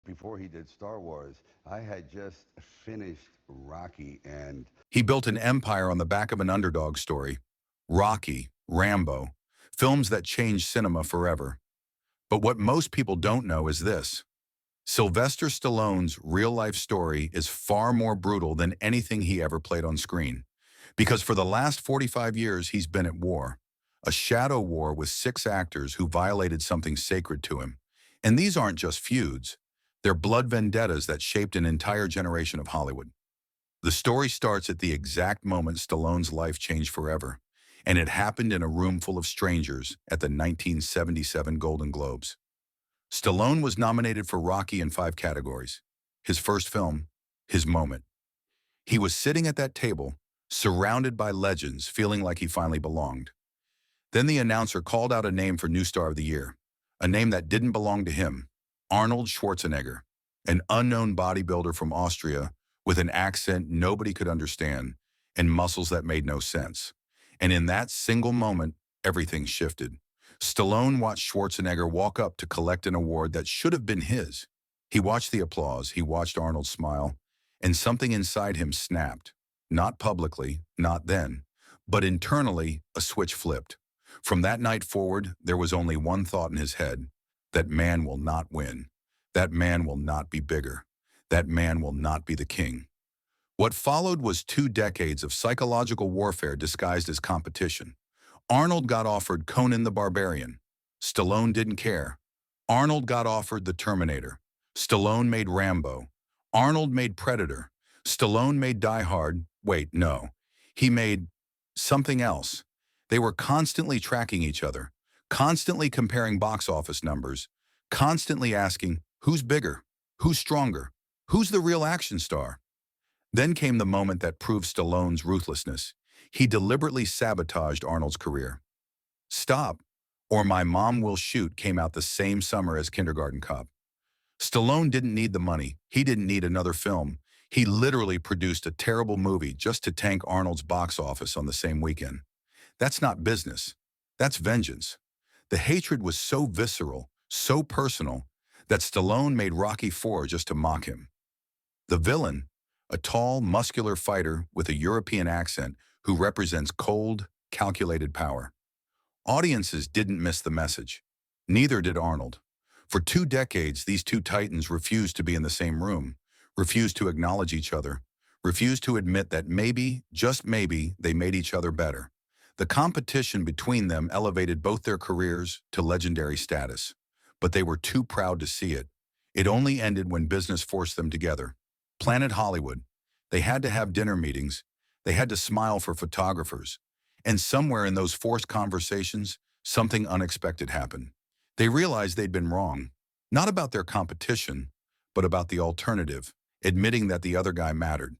before he did Star Wars, I had just finished Rocky, and He built an empire on the back of an underdog story. Rocky, Rambo, films that changed cinema forever. But what most people don't know is this. Sylvester Stallone's real-life story is far more brutal than anything he ever played on screen. Because for the last 45 years, he's been at war. A shadow war with 6 actors who violated something sacred to him. And these aren't just feuds. They're blood vendettas that shaped an entire generation of Hollywood. The story starts at the exact moment Stallone's life changed forever. And it happened in a room full of strangers at the 1977 Golden Globes. Stallone was nominated for Rocky in 5 categories. His first film, his moment. He was sitting at that table, surrounded by legends, feeling like he finally belonged. Then the announcer called out a name for New Star of the Year, a name that didn't belong to him, Arnold Schwarzenegger, an unknown bodybuilder from Austria with an accent nobody could understand and muscles that made no sense. And in that single moment, everything shifted. Stallone watched Schwarzenegger walk up to collect an award that should have been his. He watched the applause, he watched Arnold smile, and something inside him snapped. Not publicly, not then, but internally, a switch flipped. From that night forward, there was only one thought in his head. That man will not win. That man will not be bigger. That man will not be the king. What followed was 2 decades of psychological warfare disguised as competition. Arnold got offered Conan the Barbarian. Stallone didn't care. Arnold got offered The Terminator. Stallone made Rambo. Arnold made Predator. Stallone made Die Hard. Wait, no. He made something else. They were constantly tracking each other, constantly comparing box office numbers, constantly asking, who's bigger? Who's stronger? Who's the real action star? Then came the moment that proved Stallone's ruthlessness. He deliberately sabotaged Arnold's career. Stop, or My Mom Will Shoot came out the same summer as Kindergarten Cop. Stallone didn't need the money. He didn't need another film. He literally produced a terrible movie just to tank Arnold's box office on the same weekend. That's not business. That's vengeance. The hatred was so visceral, so personal, that Stallone made Rocky IV just to mock him. The villain, a tall, muscular fighter with a European accent who represents cold, calculated power. Audiences didn't miss the message. Neither did Arnold. For 2 decades, these 2 titans refused to be in the same room, refused to acknowledge each other, refused to admit that maybe, just maybe, they made each other better. The competition between them elevated both their careers to legendary status, but they were too proud to see it. It only ended when business forced them together. Planet Hollywood. They had to have dinner meetings. They had to smile for photographers. And somewhere in those forced conversations, something unexpected happened. They realized they'd been wrong, not about their competition, but about the alternative, admitting that the other guy mattered.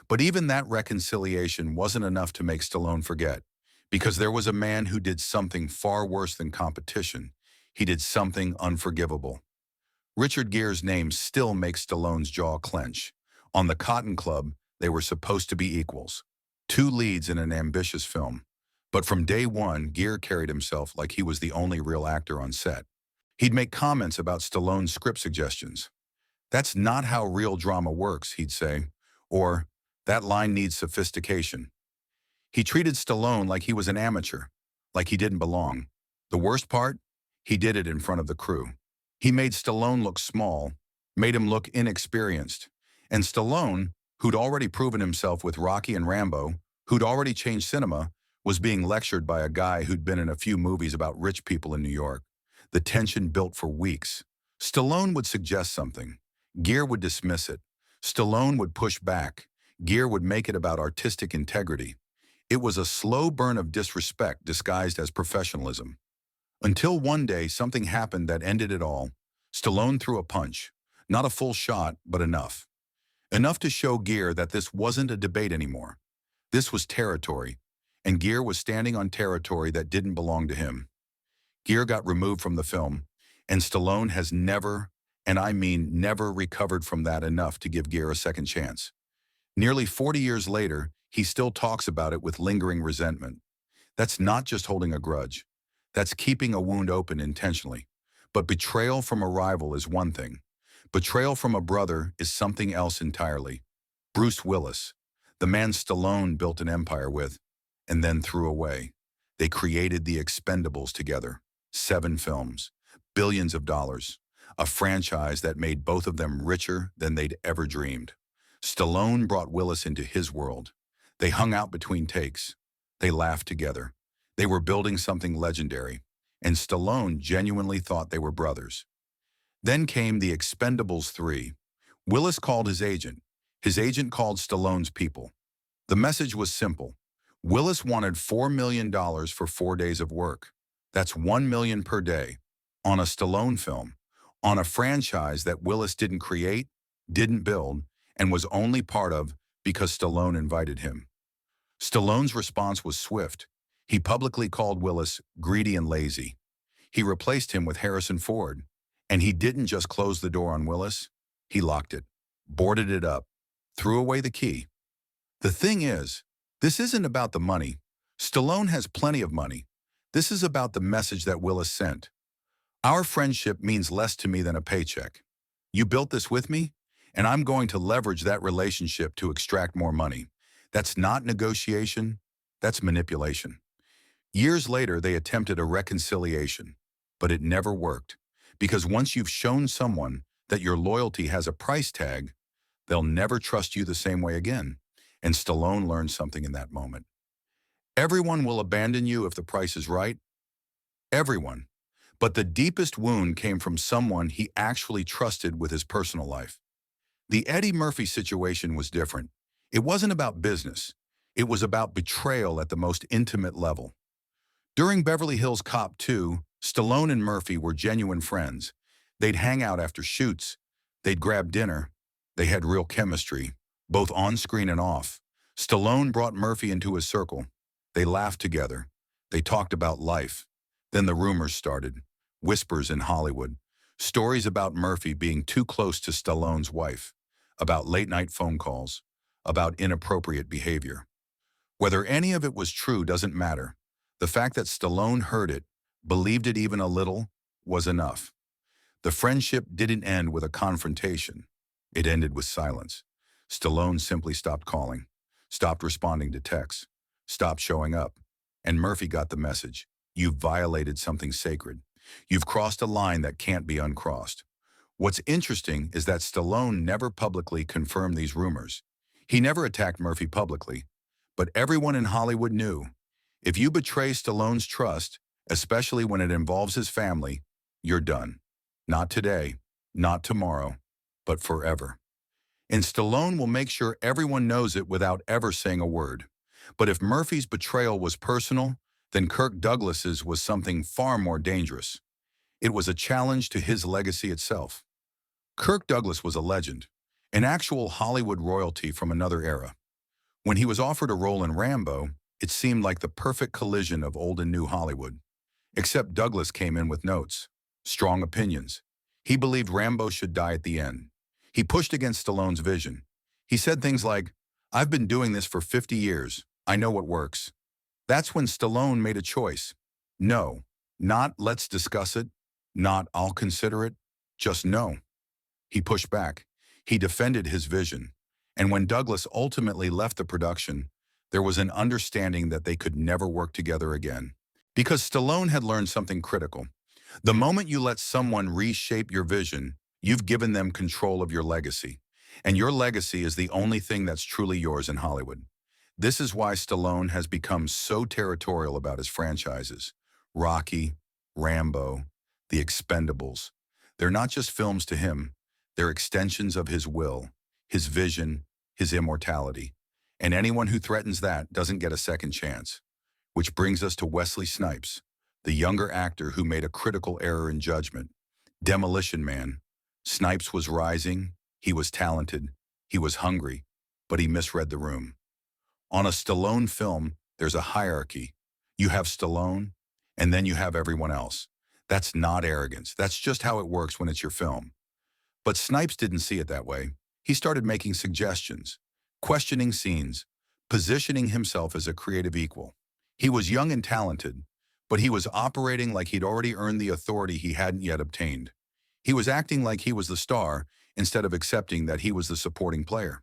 But even that reconciliation wasn't enough to make Stallone forget. Because there was a man who did something far worse than competition. He did something unforgivable. Richard Gere's name still makes Stallone's jaw clench. On the Cotton Club, they were supposed to be equals. 2 leads in an ambitious film. But from day one, Gere carried himself like he was the only real actor on set. He'd make comments about Stallone's script suggestions. That's not how real drama works, he'd say. Or, that line needs sophistication. He treated Stallone like he was an amateur, like he didn't belong. The worst part? He did it in front of the crew. He made Stallone look small, made him look inexperienced. And Stallone, who'd already proven himself with Rocky and Rambo, who'd already changed cinema, was being lectured by a guy who'd been in a few movies about rich people in New York. The tension built for weeks. Stallone would suggest something. Gere would dismiss it. Stallone would push back. Gere would make it about artistic integrity. It was a slow burn of disrespect disguised as professionalism. Until one day, something happened that ended it all. Stallone threw a punch. Not a full shot, but enough. Enough to show Gere that this wasn't a debate anymore. This was territory, and Gere was standing on territory that didn't belong to him. Gere got removed from the film, and Stallone has never, and I mean never, recovered from that enough to give Gere a second chance. Nearly 40 years later, he still talks about it with lingering resentment. That's not just holding a grudge. That's keeping a wound open intentionally. But betrayal from a rival is one thing. Betrayal from a brother is something else entirely. Bruce Willis, the man Stallone built an empire with, and then threw away. They created the Expendables together. 7 films, billions of dollars, a franchise that made both of them richer than they'd ever dreamed. Stallone brought Willis into his world. They hung out between takes. They laughed together. They were building something legendary, and Stallone genuinely thought they were brothers. Then came the Expendables 3. Willis called his agent. His agent called Stallone's people. The message was simple. Willis wanted $4 million for 4 days of work. That's $1 million per day. On a Stallone film. On a franchise that Willis didn't create, didn't build, and was only part of because Stallone invited him. Stallone's response was swift. He publicly called Willis greedy and lazy. He replaced him with Harrison Ford. And he didn't just close the door on Willis, he locked it, boarded it up, threw away the key. The thing is, this isn't about the money. Stallone has plenty of money. This is about the message that Willis sent. Our friendship means less to me than a paycheck. You built this with me, and I'm going to leverage that relationship to extract more money. That's not negotiation, that's manipulation. Years later, they attempted a reconciliation, but it never worked. Because once you've shown someone that your loyalty has a price tag, they'll never trust you the same way again. And Stallone learned something in that moment. Everyone will abandon you if the price is right. Everyone. But the deepest wound came from someone he actually trusted with his personal life. The Eddie Murphy situation was different. It wasn't about business. It was about betrayal at the most intimate level. During Beverly Hills Cop 2, Stallone and Murphy were genuine friends. They'd hang out after shoots. They'd grab dinner. They had real chemistry, both on screen and off. Stallone brought Murphy into his circle. They laughed together. They talked about life. Then the rumors started. Whispers in Hollywood. Stories about Murphy being too close to Stallone's wife. About late-night phone calls. About inappropriate behavior. Whether any of it was true doesn't matter. The fact that Stallone heard it, believed it even a little, was enough. The friendship didn't end with a confrontation. It ended with silence. Stallone simply stopped calling, stopped responding to texts, stopped showing up. And Murphy got the message. You've violated something sacred. You've crossed a line that can't be uncrossed. What's interesting is that Stallone never publicly confirmed these rumors. He never attacked Murphy publicly. But everyone in Hollywood knew. If you betray Stallone's trust, especially when it involves his family, you're done. Not today, not tomorrow, but forever. And Stallone will make sure everyone knows it without ever saying a word. But if Murphy's betrayal was personal, then Kirk Douglas's was something far more dangerous. It was a challenge to his legacy itself. Kirk Douglas was a legend, an actual Hollywood royalty from another era. When he was offered a role in Rambo, it seemed like the perfect collision of old and new Hollywood. Except Douglas came in with notes, strong opinions. He believed Rambo should die at the end. He pushed against Stallone's vision. He said things like, "I've been doing this for 50 years. I know what works." That's when Stallone made a choice. No, not "let's discuss it," not "I'll consider it," just no. He pushed back. He defended his vision. And when Douglas ultimately left the production, there was an understanding that they could never work together again. Because Stallone had learned something critical. The moment you let someone reshape your vision, you've given them control of your legacy. And your legacy is the only thing that's truly yours in Hollywood. This is why Stallone has become so territorial about his franchises. Rocky, Rambo, The Expendables. They're not just films to him. They're extensions of his will, his vision, his immortality. And anyone who threatens that doesn't get a second chance. Which brings us to Wesley Snipes, the younger actor who made a critical error in judgment. Demolition Man. Snipes was rising, he was talented, he was hungry, but he misread the room. On a Stallone film, there's a hierarchy. You have Stallone, and then you have everyone else. That's not arrogance. That's just how it works when it's your film. But Snipes didn't see it that way. He started making suggestions, questioning scenes, positioning himself as a creative equal. He was young and talented, but he was operating like he'd already earned the authority he hadn't yet obtained. He was acting like he was the star, instead of accepting that he was the supporting player.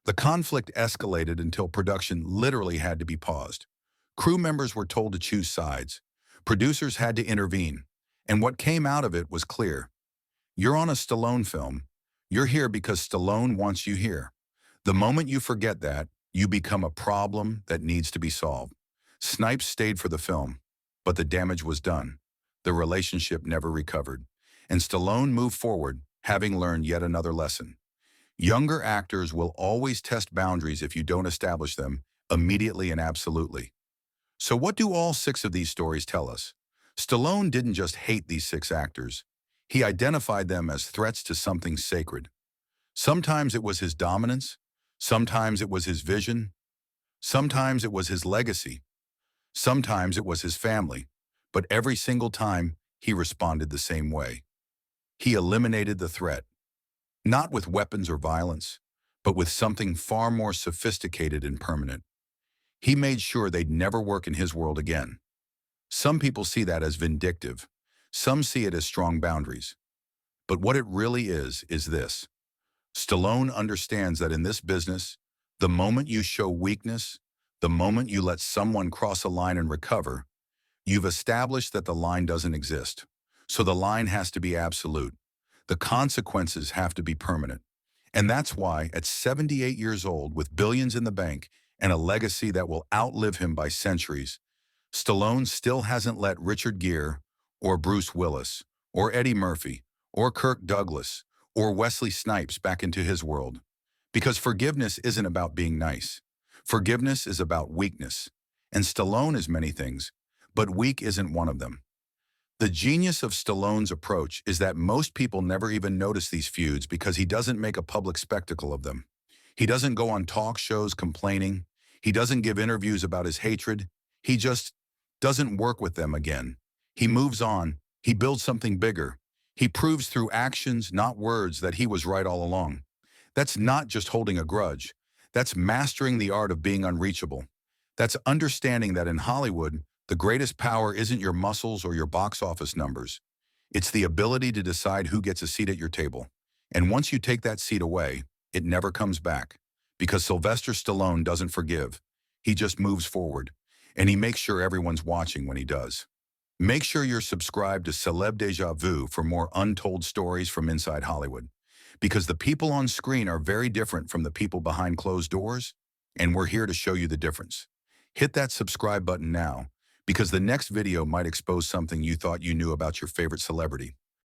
The conflict escalated until production literally had to be paused. Crew members were told to choose sides. Producers had to intervene. And what came out of it was clear. You're on a Stallone film. You're here because Stallone wants you here. The moment you forget that, you become a problem that needs to be solved. Snipes stayed for the film, but the damage was done. The relationship never recovered. And Stallone moved forward, having learned yet another lesson. Younger actors will always test boundaries if you don't establish them immediately and absolutely. So what do all 6 of these stories tell us? Stallone didn't just hate these 6 actors. He identified them as threats to something sacred. Sometimes it was his dominance. Sometimes it was his vision. Sometimes it was his legacy. Sometimes it was his family. But every single time, he responded the same way. He eliminated the threat. Not with weapons or violence, but with something far more sophisticated and permanent. He made sure they'd never work in his world again. Some people see that as vindictive. Some see it as strong boundaries. But what it really is this. Stallone understands that in this business, the moment you show weakness, the moment you let someone cross a line and recover, you've established that the line doesn't exist. So the line has to be absolute. The consequences have to be permanent. And that's why, at 78 years old, with billions in the bank and a legacy that will outlive him by centuries, Stallone still hasn't let Richard Gere, or Bruce Willis, or Eddie Murphy, or Kirk Douglas, or Wesley Snipes back into his world. Because forgiveness isn't about being nice. Forgiveness is about weakness. And Stallone is many things, but weak isn't one of them. The genius of Stallone's approach is that most people never even notice these feuds because he doesn't make a public spectacle of them. He doesn't go on talk shows complaining. He doesn't give interviews about his hatred. He just doesn't work with them again. He moves on. He builds something bigger. He proves through actions, not words, that he was right all along. That's not just holding a grudge. That's mastering the art of being unreachable. That's understanding that in Hollywood, the greatest power isn't your muscles or your box office numbers. It's the ability to decide who gets a seat at your table. And once you take that seat away, it never comes back. Because Sylvester Stallone doesn't forgive. He just moves forward. And he makes sure everyone's watching when he does. Make sure you're subscribed to Celeb Deja Vu for more untold stories from inside Hollywood. Because the people on screen are very different from the people behind closed doors, and we're here to show you the difference. Hit that subscribe button now, because the next video might expose something you thought you knew about your favorite celebrity.